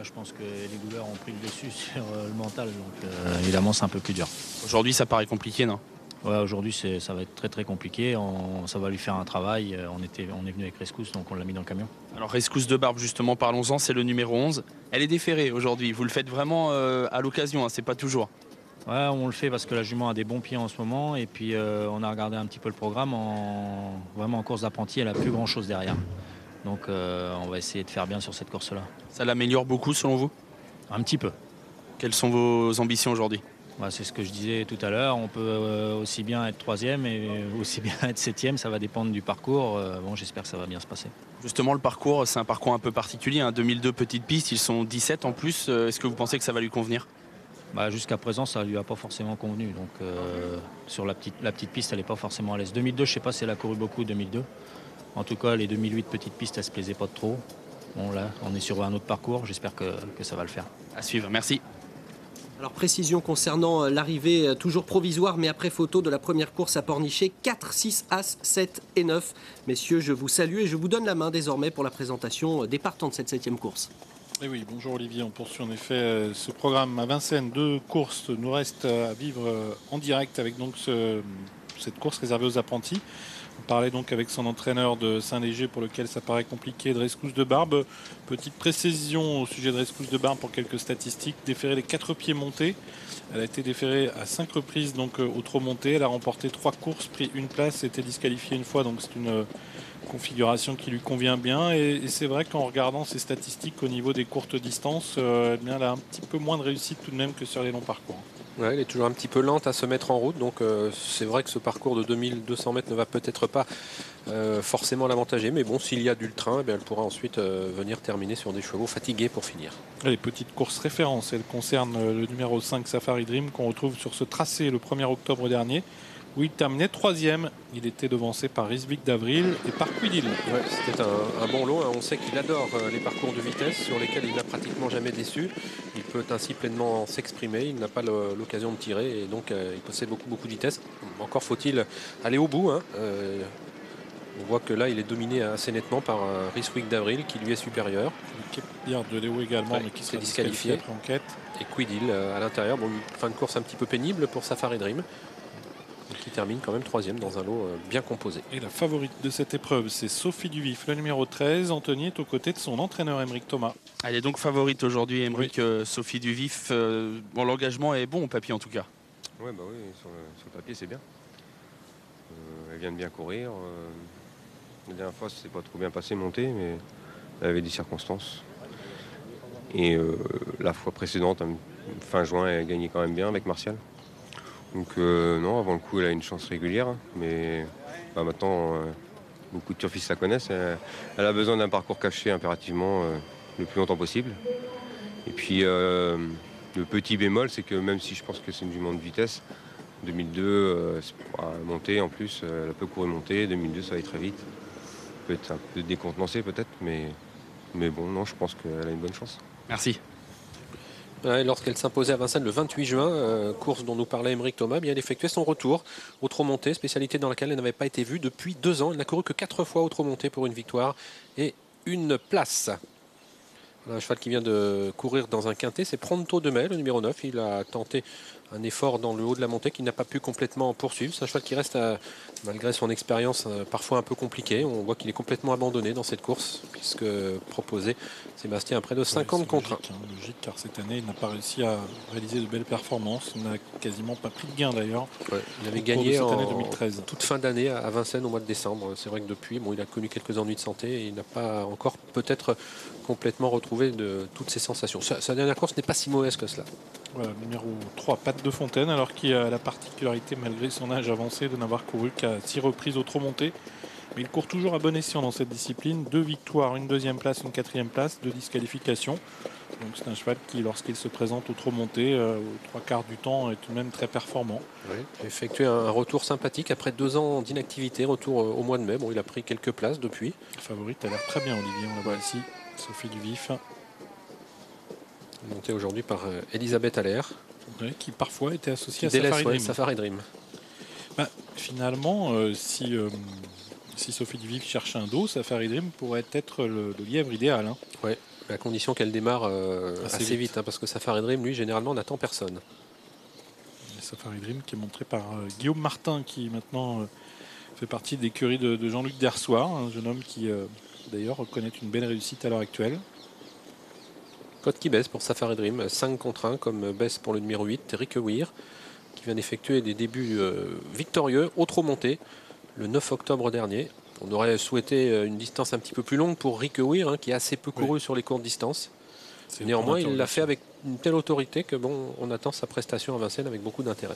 je pense que les douleurs ont pris le dessus sur le mental, donc évidemment c'est un peu plus dur. Aujourd'hui, ça paraît compliqué, non? Ouais, aujourd'hui ça va être très très compliqué, ça va lui faire un travail, on est venu avec Rescousse, donc on l'a mis dans le camion. Alors, Rescousse de Barbe, justement, parlons-en, c'est le numéro 11. Elle est déférée aujourd'hui. Vous le faites vraiment à l'occasion, hein, c'est pas toujours. Ouais, on le fait parce que la jument a des bons pieds en ce moment, et puis on a regardé un petit peu le programme, vraiment en course d'apprenti, elle a plus grand chose derrière. Donc on va essayer de faire bien sur cette course-là. Ça l'améliore beaucoup, selon vous? Un petit peu. Quelles sont vos ambitions aujourd'hui? Ouais, c'est ce que je disais tout à l'heure, on peut aussi bien être troisième et aussi bien être septième, ça va dépendre du parcours. Bon, j'espère que ça va bien se passer. Justement, le parcours, c'est un parcours un peu particulier, hein. 2002 petites pistes, ils sont 17 en plus. Est-ce que vous pensez que ça va lui convenir? Jusqu'à présent, ça ne lui a pas forcément convenu. Donc sur la petite piste, elle n'est pas forcément à l'aise. 2002, je ne sais pas si elle a couru beaucoup, 2002. En tout cas, les 2008 petites pistes, elle ne se plaisait pas trop. Bon, là, on est sur un autre parcours, j'espère que ça va le faire. À suivre, merci. Alors précision concernant l'arrivée toujours provisoire mais après photo de la première course à Pornichet, 4, 6, As, 7 et 9. Messieurs, je vous salue et je vous donne la main désormais pour la présentation des partants de cette 7e course. Et oui, bonjour Olivier, on poursuit en effet ce programme à Vincennes. 2 courses nous restent à vivre en direct avec donc cette course réservée aux apprentis. On parlait donc avec son entraîneur de Saint-Léger pour lequel ça paraît compliqué, de Rescousse de Barbe. Petite précision au sujet de Rescousse de Barbe pour quelques statistiques. Déférée les 4 pieds montés. Elle a été déférée à 5 reprises donc au trot monté. Elle a remporté 3 courses, pris une place, été disqualifiée une fois. Donc c'est une configuration qui lui convient bien. Et c'est vrai qu'en regardant ses statistiques au niveau des courtes distances, elle a un petit peu moins de réussite tout de même que sur les longs parcours. Ouais, elle est toujours un petit peu lente à se mettre en route, donc c'est vrai que ce parcours de 2200 mètres ne va peut-être pas forcément l'avantager, mais bon, s'il y a du train, elle pourra ensuite venir terminer sur des chevaux fatigués pour finir. Les petites courses références, elles concernent le numéro 5 Safari Dream qu'on retrouve sur ce tracé le 1er octobre dernier, où il terminait 3e. Il était devancé par Rizvik d'Avril et par Quidil. Ouais, c'était un bon lot. On sait qu'il adore les parcours de vitesse sur lesquels il n'a pratiquement jamais déçu. Il peut ainsi pleinement s'exprimer. Il n'a pas l'occasion de tirer et donc il possède beaucoup de vitesse. Encore faut-il aller au bout, hein. On voit que là, il est dominé assez nettement par Rizvik d'Avril qui lui est supérieur. Hier de Léo également, mais qui s'est disqualifié après enquête. Et Quidil à l'intérieur. Bon, une fin de course un petit peu pénible pour Safari Dream, qui termine quand même 3e dans un lot bien composé. Et la favorite de cette épreuve, c'est Sophie Duvif, le numéro 13. Anthony est aux côtés de son entraîneur Émeric Thomas. Elle est donc favorite aujourd'hui, Émeric. Oui. Sophie Duvif. L'engagement est bon au papier en tout cas. Ouais, oui, sur le papier c'est bien. Elle vient de bien courir. La dernière fois, c'est pas trop bien passé montée, mais elle avait des circonstances. Et la fois précédente, fin juin, elle a gagné quand même bien avec Martial. Donc non, avant le coup, elle a une chance régulière, mais maintenant, beaucoup de turfistes la connaissent. Elle a besoin d'un parcours caché impérativement le plus longtemps possible. Et puis, le petit bémol, c'est que même si je pense que c'est une jument de vitesse, 2002, montée en plus, elle peut courir monter. 2002, ça va aller très vite. Peut être un peu décontenancé peut-être, mais bon, non, je pense qu'elle a une bonne chance. Merci. Lorsqu'elle s'imposait à Vincennes le 28 juin, course dont nous parlait Émeric Thomas, elle effectuait son retour au trot monté, spécialité dans laquelle elle n'avait pas été vue depuis 2 ans. Elle n'a couru que 4 fois au trot monté pour une victoire et une place. Un cheval qui vient de courir dans un quintet, c'est Pronto de Mai, le numéro 9. Il a tenté un effort dans le haut de la montée qu'il n'a pas pu complètement poursuivre. C'est un cheval qui reste, malgré son expérience, parfois un peu compliqué. On voit qu'il est complètement abandonné dans cette course, puisque proposé Sébastien à près de 50 contre 1. Logique, car cette année, il n'a pas réussi à réaliser de belles performances. Il n'a quasiment pas pris de gain d'ailleurs. Ouais, il avait gagné cette année en 2013. Toute fin d'année à Vincennes au mois de décembre. C'est vrai que depuis, il a connu quelques ennuis de santé et il n'a pas encore peut-être complètement retrouvé de toutes ses sensations. Sa dernière course n'est pas si mauvaise que cela. Voilà, numéro 3, Patte de Fontaine, alors qu'il a la particularité, malgré son âge avancé, de n'avoir couru qu'à 6 reprises au trot monté. Mais il court toujours à bon escient dans cette discipline. 2 victoires, une 2e place, une 4e place, 2 disqualifications. Donc c'est un cheval qui, lorsqu'il se présente au trot monté, aux 3/4 du temps, est tout de même très performant. Oui, il a effectué un retour sympathique après 2 ans d'inactivité, retour au mois de mai. Bon, il a pris quelques places depuis. La favorite a l'air très bien, Olivier, on la voit ici. Sophie Duvif. Montée aujourd'hui par Elisabeth Allaire. Qui parfois était associée à Safari Dream. Finalement, si Sophie Duvif cherche un dos, Safari Dream pourrait être le lièvre idéal. Hein. Ouais. À condition qu'elle démarre assez vite. vite, hein, parce que Safari Dream, lui, généralement, n'attend personne. Et Safari Dream qui est montré par Guillaume Martin, qui maintenant fait partie de l'écurie de Jean-Luc Dersoir, un jeune homme qui d'ailleurs connaît une belle réussite à l'heure actuelle. Cote qui baisse pour Safari Dream, 5 contre 1 comme baisse pour le numéro 8, Rick Weir, qui vient d'effectuer des débuts victorieux au trot monté le 9 octobre dernier. On aurait souhaité une distance un petit peu plus longue pour Rick Weir, hein, qui a assez peu couru sur les courtes distances. Néanmoins, il l'a fait avec une telle autorité que bon, on attend sa prestation à Vincennes avec beaucoup d'intérêt.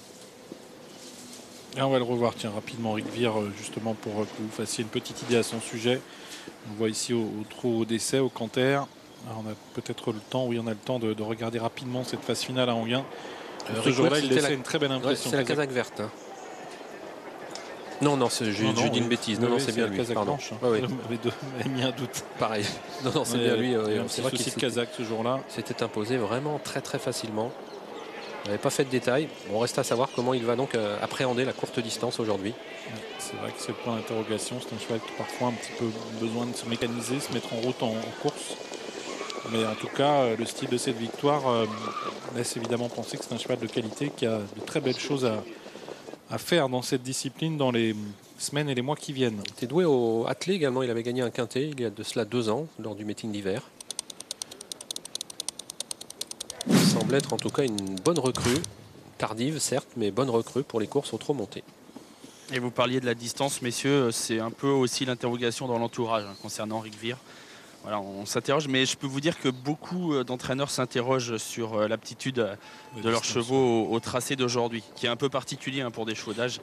Et on va le revoir, tiens, rapidement, Rick Weir, justement pour que vous fassiez une petite idée à son sujet. On le voit ici au trot d'essai, au canter. Alors on a peut-être le temps, oui, on a le temps de regarder rapidement cette phase finale à Anguin. Ce jour-là, il laissait une très belle impression. C'est la Kazakh verte. Hein. Non, je dis une bêtise. Non, c'est bien lui. Pardon. Blanche, hein. Ouais. J'avais mis un doute. Pareil. Non, c'est bien lui. C'est vrai qu'il s'est Kazakh ce jour-là. S'était imposé vraiment très très facilement. Il n'avait pas fait de détails. On reste à savoir comment il va donc appréhender la courte distance aujourd'hui. C'est vrai que c'est le point d'interrogation. C'est un cheval qui parfois a un petit peu besoin de se mécaniser, se mettre en route en course. Mais en tout cas, le style de cette victoire laisse évidemment penser que c'est un cheval de qualité qui a de très belles choses à faire dans cette discipline dans les semaines et les mois qui viennent. Il était doué au attelé également. Il avait gagné un quintet il y a de cela 2 ans lors du meeting d'hiver. Il semble être en tout cas une bonne recrue. Tardive certes, mais bonne recrue pour les courses au trot monté. Et vous parliez de la distance, messieurs, c'est un peu aussi l'interrogation dans l'entourage concernant Rick Weir. Voilà, on s'interroge, mais je peux vous dire que beaucoup d'entraîneurs s'interrogent sur l'aptitude de leurs chevaux au tracé d'aujourd'hui, qui est un peu particulier pour des chevaux d'âge.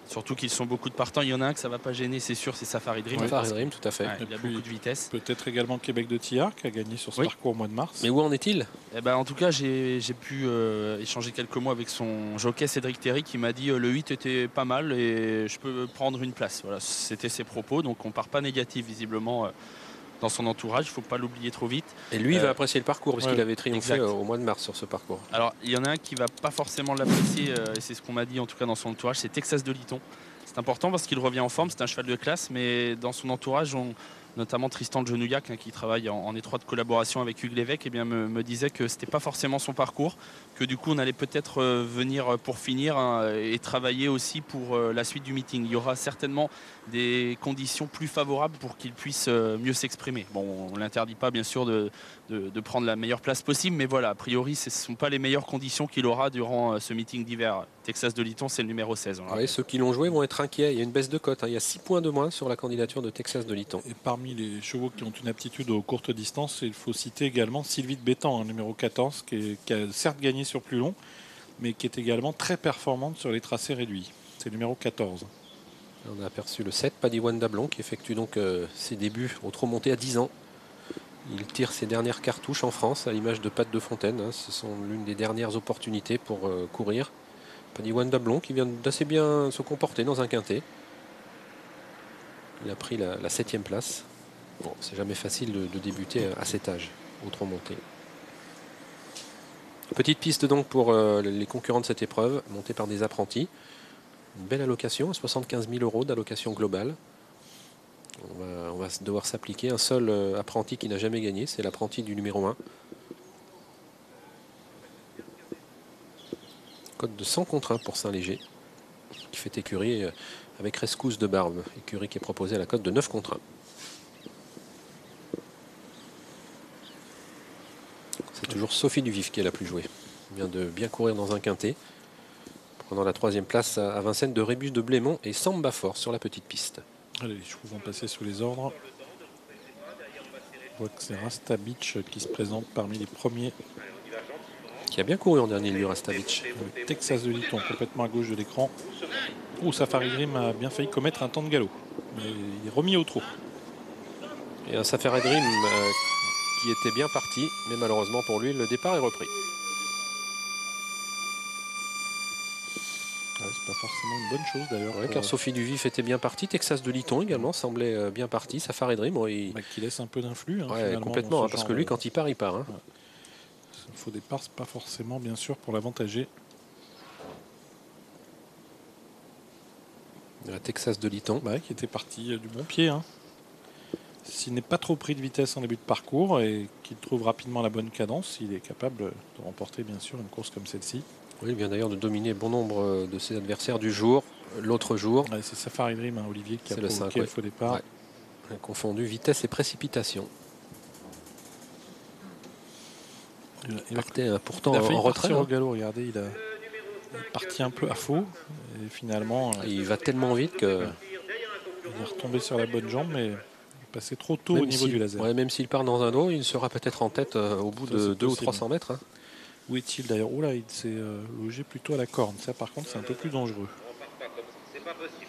Surtout qu'ils sont beaucoup de partants. Il y en a un que ça ne va pas gêner, c'est sûr, c'est Safari Dream. Safari Dream, tout à fait. Il a beaucoup de vitesse. Peut-être également Québec de Tillard qui a gagné sur ce parcours au mois de mars. Mais où en est-il? En tout cas, j'ai pu échanger quelques mots avec son jockey Cédric Terry qui m'a dit le 8 était pas mal et je peux prendre une place. Voilà, c'était ses propos. Donc on ne part pas négatif visiblement dans son entourage, il ne faut pas l'oublier trop vite. Et lui, il va apprécier le parcours parce qu'il avait triomphé exact. au mois de mars sur ce parcours. Alors, il y en a un qui ne va pas forcément l'apprécier, et c'est ce qu'on m'a dit en tout cas dans son entourage, c'est Texas de Liton. C'est important parce qu'il revient en forme, c'est un cheval de classe, mais dans son entourage, notamment Tristan de Genouillac, qui travaille en étroite collaboration avec Hugues Lévesque, me disait que ce n'était pas forcément son parcours, que du coup on allait peut-être venir pour finir et travailler aussi pour la suite du meeting. Il y aura certainement des conditions plus favorables pour qu'il puisse mieux s'exprimer. Bon, on ne l'interdit pas bien sûr de prendre la meilleure place possible, mais voilà, a priori ce ne sont pas les meilleures conditions qu'il aura durant ce meeting d'hiver. Texas de Liton, c'est le numéro 16. Oui, ceux qui l'ont joué vont être inquiets. Il y a une baisse de cote. Il y a 6 points de moins sur la candidature de Texas de Liton. Et parmi les chevaux qui ont une aptitude aux courtes distances, il faut citer également Sylvie de Bétan, numéro 14, qui a certes gagné sur plus long, mais qui est également très performante sur les tracés réduits. C'est le numéro 14. On a aperçu le 7, Padiwan Dablon, qui effectue donc ses débuts au trot monté à 10 ans. Il tire ses dernières cartouches en France, à l'image de Pat de Fontaine. Ce sont l'une des dernières opportunités pour courir. Padiwan Dablon qui vient d'assez bien se comporter dans un quintet. Il a pris la 7e place. Bon, c'est jamais facile de débuter à cet âge au trot monté. Petite piste donc pour les concurrents de cette épreuve, montée par des apprentis. Une belle allocation, 75 000 € d'allocation globale. On va devoir s'appliquer. Un seul apprenti qui n'a jamais gagné, c'est l'apprenti du numéro 1. Cote de 100 contre 1 pour Saint-Léger, qui fait écurie avec Rescousse de Barbe. Écurie qui est proposée à la cote de 9 contre 1. C'est toujours Sophie Duvif qui est la plus jouée. Elle vient de bien courir dans un quintet, prenant la 3e place à Vincennes de Rébus de Blémont et Samba Fort sur la petite piste. Allez, les chevaux vont passer sous les ordres. On voit que c'est Rasta Beach qui se présente parmi les premiers. Qui a bien couru en dernier lieu, Rasta Beach. Texas de Liton, complètement à gauche de l'écran. Où Safari Dream a bien failli commettre un temps de galop. Mais il est remis au trot. Et un Safari Dream qui était bien parti, mais malheureusement pour lui, le départ est repris. C'est pas forcément une bonne chose d'ailleurs. Ouais, car Sophie Duvif était bien partie. Texas de Liton également semblait bien parti. Safari Dream, qui laisse un peu d'influx. Complètement, parce que lui, quand il part, il part. Le faux départ, c'est pas forcément bien sûr pour l'avantager. La Texas de Liton. Qui était parti du bon pied. s'il n'est pas trop pris de vitesse en début de parcours et qu'il trouve rapidement la bonne cadence, il est capable de remporter bien sûr une course comme celle-ci. Oui, il vient d'ailleurs de dominer bon nombre de ses adversaires du jour, l'autre jour. Ouais, c'est Safari Dream, Olivier, qui a provoqué le 5, le faux départ. Ouais. Confondu vitesse et précipitation. Il partait pourtant il a failli en retrait. partir au galop, regardez, il est parti un peu à faux et finalement Il va tellement vite que... il est retombé sur la bonne jambe, mais il est passé trop tôt au niveau du laser. Ouais, même s'il part dans un dos, il sera peut-être en tête au bout de 200 ou 300 mètres. Hein. Où est-il d'ailleurs? Oula, il s'est logé plutôt à la corne. Ça par contre c'est un peu plus dangereux. C'est pas possible.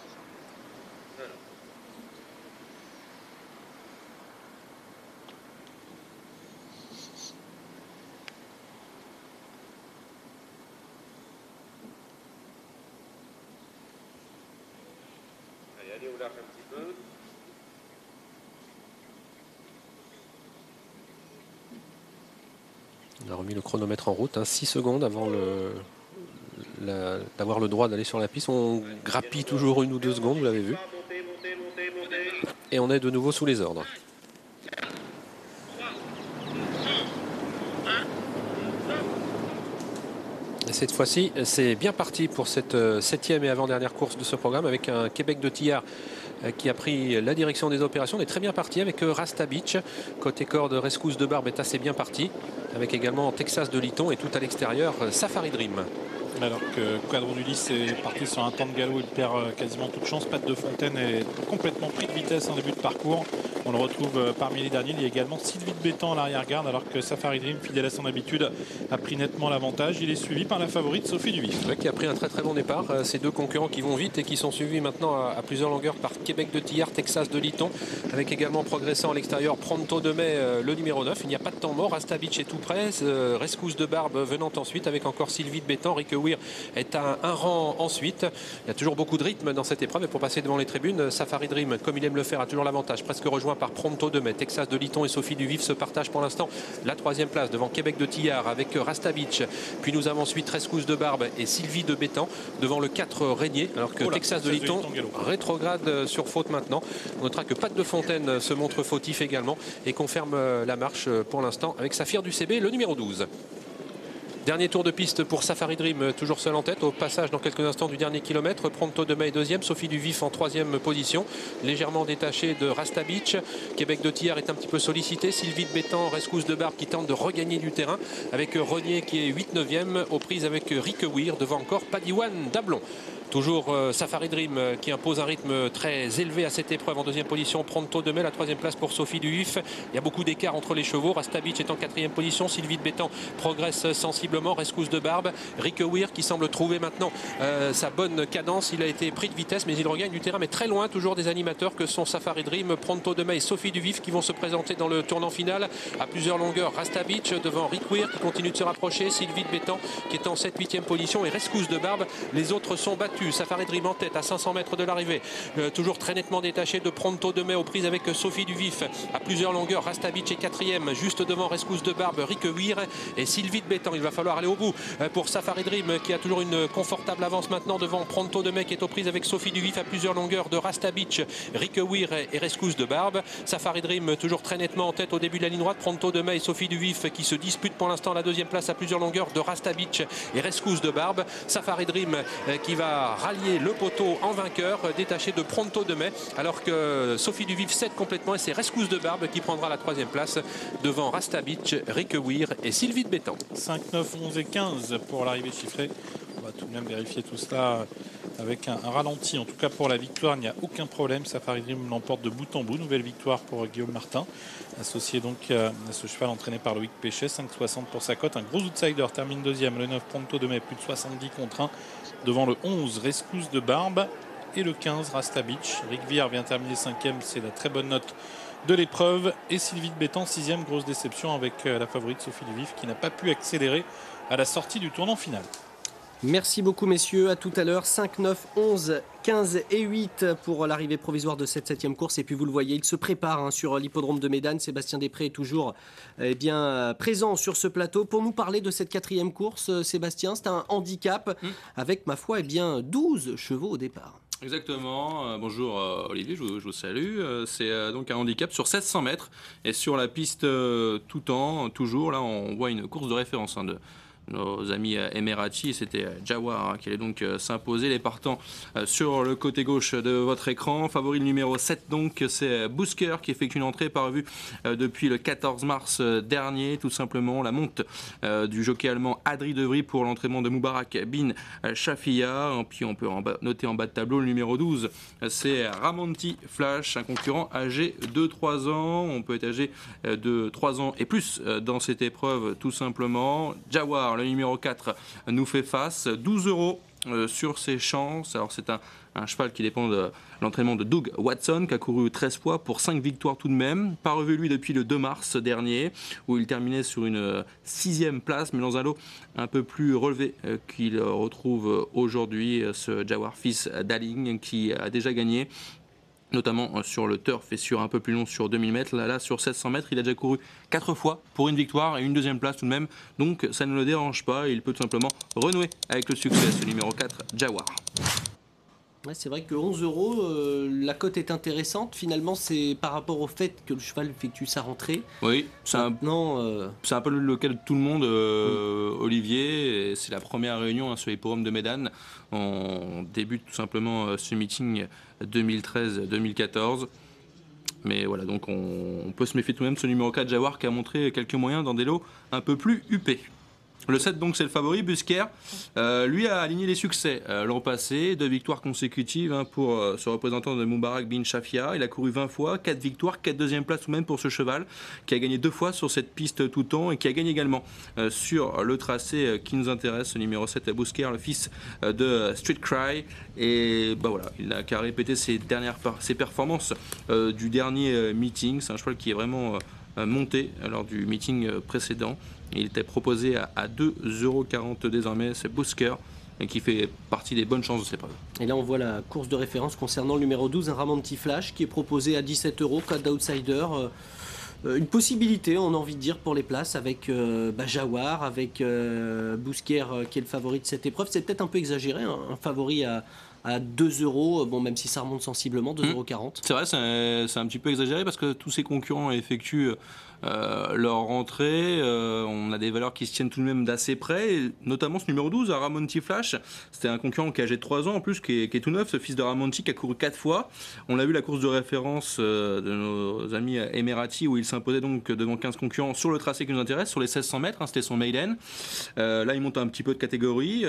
Allez, on lâche un petit peu. On a remis le chronomètre en route, 6 secondes avant d'avoir le droit d'aller sur la piste. On grappille toujours 1 ou 2 secondes, vous l'avez vu. Et on est de nouveau sous les ordres. Et cette fois-ci, c'est bien parti pour cette 7e et avant-dernière course de ce programme avec un Québec de Tillard qui a pris la direction des opérations. On est très bien parti avec Rasta Beach. Côté corde, Rescousse de Barbe est assez bien parti. Avec également Texas de Liton et tout à l'extérieur, Safari Dream. Alors que Quadron d'Ulysse est parti sur un temps de galop, il perd quasiment toute chance. Pat de Fontaine est complètement pris de vitesse en début de parcours. On le retrouve parmi les derniers. Il y a également Sylvie de Bétan à l'arrière-garde, alors que Safari Dream, fidèle à son habitude, a pris nettement l'avantage. Il est suivi par la favorite Sophie Duvif. Ouais, qui a pris un très très bon départ. Ces deux concurrents qui vont vite et qui sont suivis maintenant à plusieurs longueurs par Québec de Tillard, Texas de Liton, avec également progressant à l'extérieur Pronto de Mai, le numéro 9. Il n'y a pas de temps mort. Rasta Beach est tout près. Rescousse de Barbe venant ensuite avec encore Sylvie de Bétan. Rick Weir est à un rang ensuite. Il y a toujours beaucoup de rythme dans cette épreuve et pour passer devant les tribunes, Safari Dream, comme il aime le faire, a toujours l'avantage, presque rejoint par Pronto de Mai. Texas de Liton et Sophie Duvif se partagent pour l'instant la 3e place devant Québec de Tillard avec Rasta Beach. Puis nous avons ensuite Rescousse de Barbe et Sylvie de Bétan devant le 4 Régnier, alors que Texas de Liton rétrograde sur faute maintenant. On notera que Pat de Fontaine se montre fautif également et confirme la marche pour l'instant avec Saphir du CB, le numéro 12. Dernier tour de piste pour Safari Dream, toujours seul en tête. Au passage dans quelques instants du dernier kilomètre, Pronto de Mai 2e, Sophie Duvif en 3e position, légèrement détachée de Rasta Beach. Québec de Tillard est un petit peu sollicité. Sylvie de Bétan, Rescousse de Barbe qui tente de regagner du terrain avec Renier qui est 8-9e, aux prises avec Rick Weir devant encore Padiwan Dablon. Toujours Safari Dream qui impose un rythme très élevé à cette épreuve. En 2e position, Pronto de Mai, la 3e place pour Sophie Duvif. Il y a beaucoup d'écart entre les chevaux. Rasta Beach est en 4e position. Sylvie de Bétan progresse sensiblement. Rescousse de Barbe. Rick Weir qui semble trouver maintenant sa bonne cadence. Il a été pris de vitesse mais il regagne du terrain, mais très loin toujours des animateurs que sont Safari Dream, Pronto de Mai et Sophie Duvif qui vont se présenter dans le tournant final à plusieurs longueurs. Rasta Beach devant Rick Weir qui continue de se rapprocher. Sylvie de Bétan qui est en 7-8e position et Rescousse de Barbe. Les autres sont battus. Safari Dream en tête à 500 mètres de l'arrivée, toujours très nettement détaché de Pronto de Mai aux prises avec Sophie Duvif à plusieurs longueurs. Rasta Beach est 4e, juste devant Rescousse de Barbe, Rick Weir et Sylvie de Bétan. Il va falloir aller au bout pour Safari Dream qui a toujours une confortable avance maintenant devant Pronto de Mai qui est aux prises avec Sophie Duvif à plusieurs longueurs de Rasta Beach, Rick Weir et Rescousse de Barbe. Safari Dream toujours très nettement en tête au début de la ligne droite, Pronto de Mai et Sophie Duvif qui se disputent pour l'instant la 2e place à plusieurs longueurs de Rasta Beach et Rescousse de Barbe. Safari Dream qui va rallier le poteau en vainqueur, détaché de Pronto de Mai, alors que Sophie Duvif cède complètement et c'est Rescousse de Barbe qui prendra la 3e place devant Rasta Beach, Rick Weir et Sylvie de Bétan. 5, 9, 11 et 15 pour l'arrivée chiffrée. On va tout de même vérifier tout cela avec un ralenti. En tout cas pour la victoire, il n'y a aucun problème. Safari Dream l'emporte de bout en bout. Nouvelle victoire pour Guillaume Martin, associé donc à ce cheval entraîné par Loïc Péchet. 5,60 pour sa cote. Un gros outsider termine 2e. Le 9 Pronto de Mai, plus de 70 contre 1 devant le 11 Rescousse de Barbe et le 15 Rasta Beach. Rick Weir vient terminer 5e. C'est la très bonne note de l'épreuve. Et Sylvie de Bétan 6e, grosse déception avec la favorite Sophie Duvif qui n'a pas pu accélérer à la sortie du tournant final. Merci beaucoup messieurs, à tout à l'heure. 5, 9, 11, 15 et 8 pour l'arrivée provisoire de cette 7e course. Et puis vous le voyez, il se prépare sur l'hippodrome de Médane. Sébastien Després est toujours présent sur ce plateau pour nous parler de cette 4e course. Sébastien, c'est un handicap avec ma foi 12 chevaux au départ. Exactement. Bonjour Olivier, je vous salue. C'est donc un handicap sur 1600 mètres et sur la piste tout temps, toujours, là on voit une course de référence de nos amis Emirati. C'était Jawar qui allait donc s'imposer. Les partants sur le côté gauche de votre écran. Favori le numéro 7 donc, c'est Bousker qui effectue une entrée parvue depuis le 14 mars dernier. Tout simplement la monte du jockey allemand Adri De Vries pour l'entraînement de Moubarak bin Shafia. Et puis on peut noter en bas de tableau le numéro 12, c'est Ramonti Flash, un concurrent âgé de 3 ans. On peut être âgé de 3 ans et plus dans cette épreuve tout simplement. Jawar, le numéro 4, nous fait face. 12 € sur ses chances. Alors c'est un cheval qui dépend de l'entraînement de Doug Watson, qui a couru 13 fois pour 5 victoires tout de même. Pas revu lui depuis le 2 mars dernier, où il terminait sur une 6e place, mais dans un lot un peu plus relevé qu'il retrouve aujourd'hui, ce Jawar fils d'Aling, qui a déjà gagné, notamment sur le turf et sur un peu plus long sur 2000 mètres. Là, sur 1600 mètres, il a déjà couru 4 fois pour une victoire et une 2e place tout de même. Donc ça ne le dérange pas, il peut tout simplement renouer avec le succès, ce numéro 4, Jawar. Ouais, c'est vrai que 11 €, la cote est intéressante. Finalement, c'est par rapport au fait que le cheval effectue sa rentrée. Oui, c'est un peu le cas de tout le monde, Olivier. C'est la première réunion sur l'hippodrome de Médane. On débute tout simplement ce meeting 2013-2014. Mais voilà, donc on peut se méfier tout de même de ce numéro 4 Jawar qui a montré quelques moyens dans des lots un peu plus huppés. Le 7 donc c'est le favori, Bousker. Lui a aligné les succès l'an passé, 2 victoires consécutives pour ce représentant de Moubarak bin Shafia. Il a couru 20 fois, 4 victoires, 4 2e places tout de même pour ce cheval qui a gagné 2 fois sur cette piste tout temps et qui a gagné également sur le tracé qui nous intéresse, ce numéro 7 Bousker, le fils de Street Cry. Et bah voilà, il n'a qu'à répéter ses performances du dernier meeting. C'est un cheval qui est vraiment monté lors du meeting précédent. Il était proposé à 2,40 € désormais, c'est Bousker, qui fait partie des bonnes chances de cette épreuve. Et là on voit la course de référence concernant le numéro 12, un Ramonti Flash, qui est proposé à 17 €, code d'outsider. Une possibilité, on a envie de dire, pour les places avec Jawar, avec Bousker qui est le favori de cette épreuve. C'est peut-être un peu exagéré, un favori à 2 €, bon, même si ça remonte sensiblement, 2,40 €. C'est vrai, c'est un petit peu exagéré parce que tous ces concurrents effectuent leur rentrée. On a des valeurs qui se tiennent tout de même d'assez près, et notamment ce numéro 12, Ramonti Flash. C'était un concurrent qui est âgé de 3 ans en plus, qui est tout neuf, ce fils de Ramonti qui a couru 4 fois. On l'a vu, la course de référence de nos amis Emirati, où il s'imposait donc devant 15 concurrents sur le tracé qui nous intéresse, sur les 1600 mètres, c'était son maiden. Là il monte un petit peu de catégorie.